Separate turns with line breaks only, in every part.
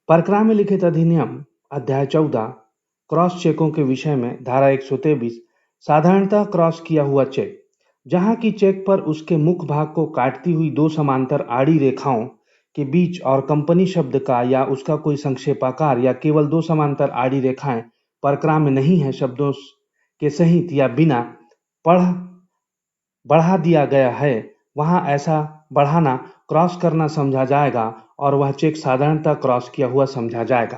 परक्राम्य में लिखित अधिनियम अध्याय 14 क्रॉस चेकों के विषय में धारा 123 साधारणतः क्रॉस किया हुआ चेक, जहां की चेक पर उसके मुख भाग को काटती हुई दो समांतर आड़ी रेखाओं के बीच और कंपनी शब्द का या उसका कोई संक्षेपाकार या केवल दो समांतर आड़ी रेखाएं परक्राम्य नहीं है शब्दों के सहित या बिना पढ़ बढ़ा दिया गया है, वहां ऐसा बढ़ाना क्रॉस करना समझा जाएगा और वह चेक साधारणतः क्रॉस किया हुआ समझा जाएगा।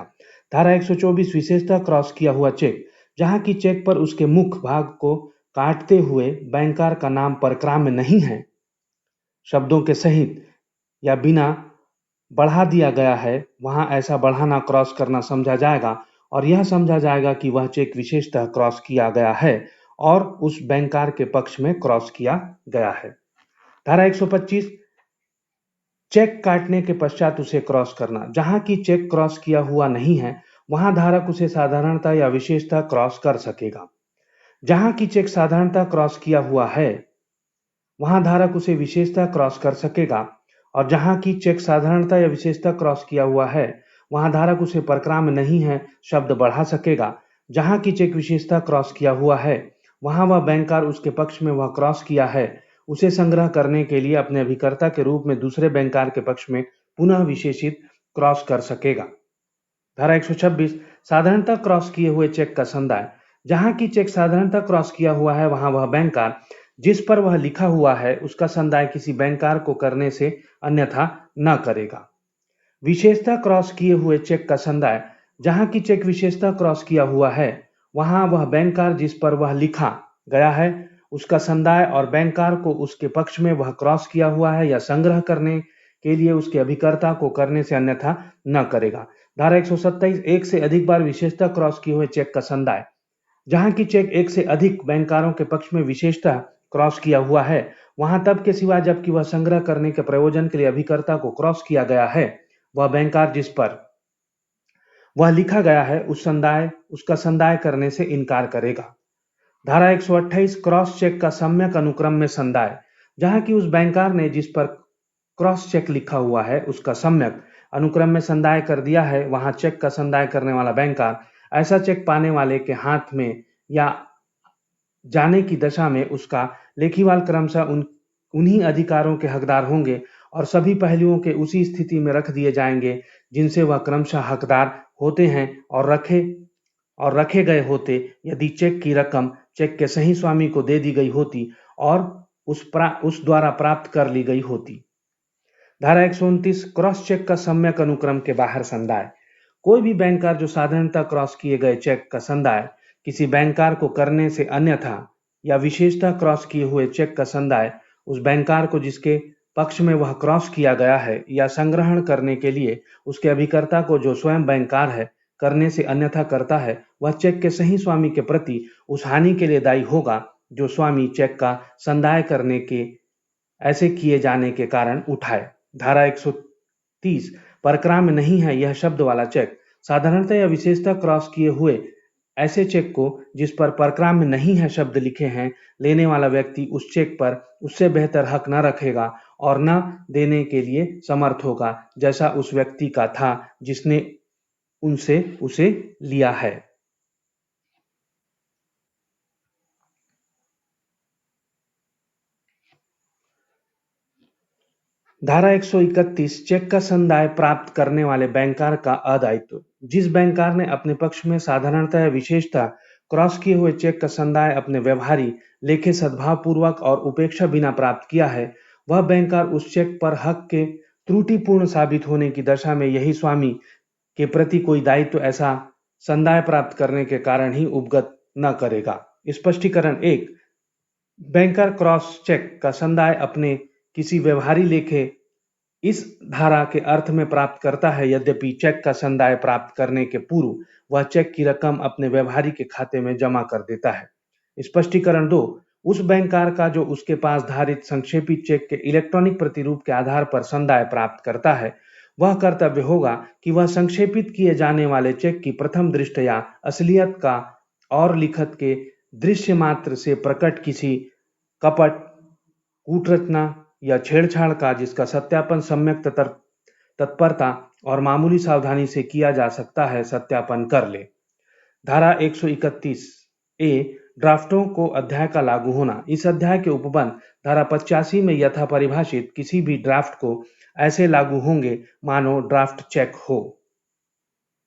धारा 124 विशेषतः क्रॉस किया हुआ चेक, जहां की चेक पर उसके मुख भाग को काटते हुए बैंकर का नाम परक्राम्य नहीं है शब्दों के सहित या बिना बढ़ा दिया गया है, वहां ऐसा बढ़ाना क्रॉस करना समझा जाएगा और यह समझा जाएगा कि वह चेक विशेषतः क्रॉस किया गया है और उस बैंकर के पक्ष में क्रॉस किया गया है। धारा 125 चेक काटने के पश्चात उसे क्रॉस करना, जहां की चेक क्रॉस किया हुआ नहीं है वहां धारक उसे साधारणतः या विशेषतः क्रॉस कर सकेगा। जहां की चेक साधारणतः क्रॉस किया हुआ है वहां धारक उसे विशेषतः क्रॉस कर सकेगा और जहां की चेक साधारणतः या विशेषतः क्रॉस किया हुआ है वहां धारक उसे परक्राम्य नहीं है शब्द बढ़ा सकेगा। जहां की चेक विशेषतः क्रॉस किया हुआ है वहां वह बैंकर उसके पक्ष में वह क्रॉस किया है उसे संग्रह करने के लिए अपने अभिकर्ता के रूप में दूसरे बैंकर के पक्ष में पुनः विशेषित क्रॉस कर सकेगा। धारा 126 साधारणतः क्रॉस किए हुए चेक का संदाय, जहां की चेक साधारणतः क्रॉस किया हुआ है वहां वह बैंकर जिस पर वह लिखा हुआ है उसका संदाय किसी बैंकर को करने से अन्यथा न करेगा। विशेषतः क्रॉस किए हुए चेक का संदाय, जहां की चेक विशेषतः क्रॉस किया हुआ है वहां वह बैंकर जिस पर वह लिखा गया है उसका संदाय और बैंकर को उसके पक्ष में वह क्रॉस किया हुआ है या संग्रह करने के लिए उसके अभिकर्ता को करने से अन्यथा न करेगा। धारा 127 एक से अधिक बार विशेषतः क्रॉस किए हुए चेक का संदाय, जहां की चेक एक से अधिक बैंकरों के पक्ष में विशेषतः क्रॉस किया हुआ है वहां तब के सिवा जबकि वह संग्रह करने के प्रयोजन के लिए अभिकर्ता को क्रॉस किया गया है वह बैंकर जिस पर वह लिखा गया है उसका संदाय करने से इनकार करेगा। धारा 128 क्रॉस चेक का सम्यक अनुक्रम में संदाय, जहां की उस बैंकर ने जिस पर क्रॉस चेक लिखा हुआ है उसका सम्यक अनुक्रम में संदाय कर दिया है वहां चेक का संदाय करने वाला बैंकर ऐसा चेक पाने वाले के हाथ में या जाने की दशा में उसका लेखीवाल क्रमशः उन्हीं अधिकारों के हकदार होंगे और सभी पहलुओं के उसी स्थिति में रख दिए जाएंगे जिनसे वह क्रमशः हकदार होते हैं और रखे गए होते यदि चेक की रकम चेक के सही स्वामी को दे दी गई होती और उस द्वारा प्राप्त कर ली गई होती। धारा 129 क्रॉस चेक का सम्यक अनुक्रम के बाहर संदाय, कोई भी बैंकर जो साधारणतः क्रॉस किए गए चेक का संदाय किसी बैंकर को करने से अन्यथा या विशेषतः क्रॉस किए हुए चेक का संदाय उस बैंकर को जिसके पक्ष में वह क्रॉस किया गया है या संग्रहण करने के लिए उसके अभिकर्ता को जो स्वयं बैंकर है करने से अन्यथा करता है वह चेक के सही स्वामी के प्रति उस हानि के लिए दायी होगा जो स्वामी चेक का संदाय करने के ऐसे किए जाने के कारण उठाए। धारा 130 परक्राम्य नहीं है यह शब्द वाला चेक, साधारणतः या विशेषतः क्रॉस किए हुए ऐसे चेक को जिस पर परक्राम्य नहीं है शब्द लिखे हैं लेने वाला व्यक्ति उस चेक पर उससे बेहतर हक न रखेगा और न देने के लिए समर्थ होगा जैसा उस व्यक्ति का था जिसने उनसे उसे लिया है। धारा 131 चेक का संदाय प्राप्त करने वाले बैंकर का अदायित्व, जिस बैंकर ने अपने पक्ष में साधारणतः या विशेषतः क्रॉस किए हुए चेक का संदाय अपने व्यवहारी लेखे सद्भाव पूर्वक और उपेक्षा बिना प्राप्त किया है वह बैंकर उस चेक पर हक के त्रुटिपूर्ण साबित होने की दशा में यही स्वामी के प्रति कोई दायित्व ऐसा संदाय प्राप्त करने के कारण ही उपगत न करेगा। स्पष्टीकरण 1 बैंकर क्रॉस चेक का संदाय अपने किसी व्यवहारी लेखे इस धारा के अर्थ में प्राप्त करता है यद्यपि चेक का संदाय प्राप्त करने के पूर्व वह चेक की रकम अपने व्यवहारी के खाते में जमा कर देता है। स्पष्टीकरण 2 उस बैंकर का जो उसके पास धारित संक्षेपित चेक के इलेक्ट्रॉनिक प्रतिरूप के आधार पर संदाय प्राप्त करता है वह कर्तव्य होगा कि वह संक्षेपित किए जाने वाले चेक की प्रथम दृष्टया असलियत का और लिखत के दृश्य मात्र से प्रकट किसी कपट कूटरचना या छेड़छाड़ का जिसका सत्यापन सम्यक तत्परता और मामूली सावधानी से किया जा सकता है, सत्यापन कर ले। धारा 131 ए ड्राफ्टों को अध्याय का लागू होना। इस अध्याय के उपबंध धारा 85 में यथा परिभाषित किसी भी ड्राफ्ट को ऐसे लागू होंगे मानो ड्राफ्ट चेक हो।